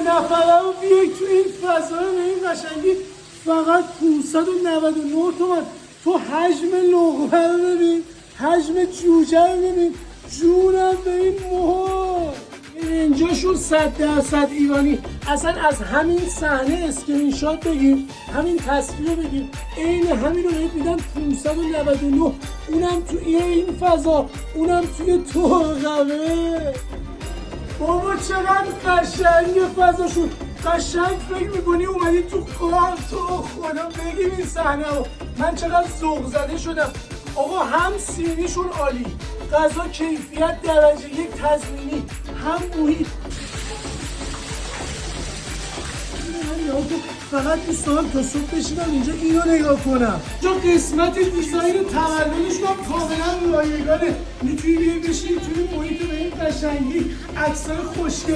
نفره رو بیای تو این فضا به این قشنگی فقط 599 تومن. تو حجم لقمه رو ببین، حجم جوجه رو ببین، جونم به این موها. اینجاشون 100% ایرانی. اصلا از همین صحنه اسکرین شات بگیر، همین تصویر رو بگیر، عین همین رو بهت میدن 599، اونم تو این فضا، اونم توی توقعه. بابا چقدر قشنگ فضاشون، قشنگ فکر میکنی اومدی تو کار. تو خدا بگیم این صحنه رو، من چقدر ذوق زده شدم. آقا هم سینیشون عالی، غذا کیفیت درجه یک تضمینی، هم محیط. فقط دوستان تا صبح بشینم اینجا اینو نگاه کنم. اینجا قسمت دیزاین تولدشون هم کاملا رایگانه. میتونی بیای بشینی توی محیط به این قشنگی، عکسای خوشگل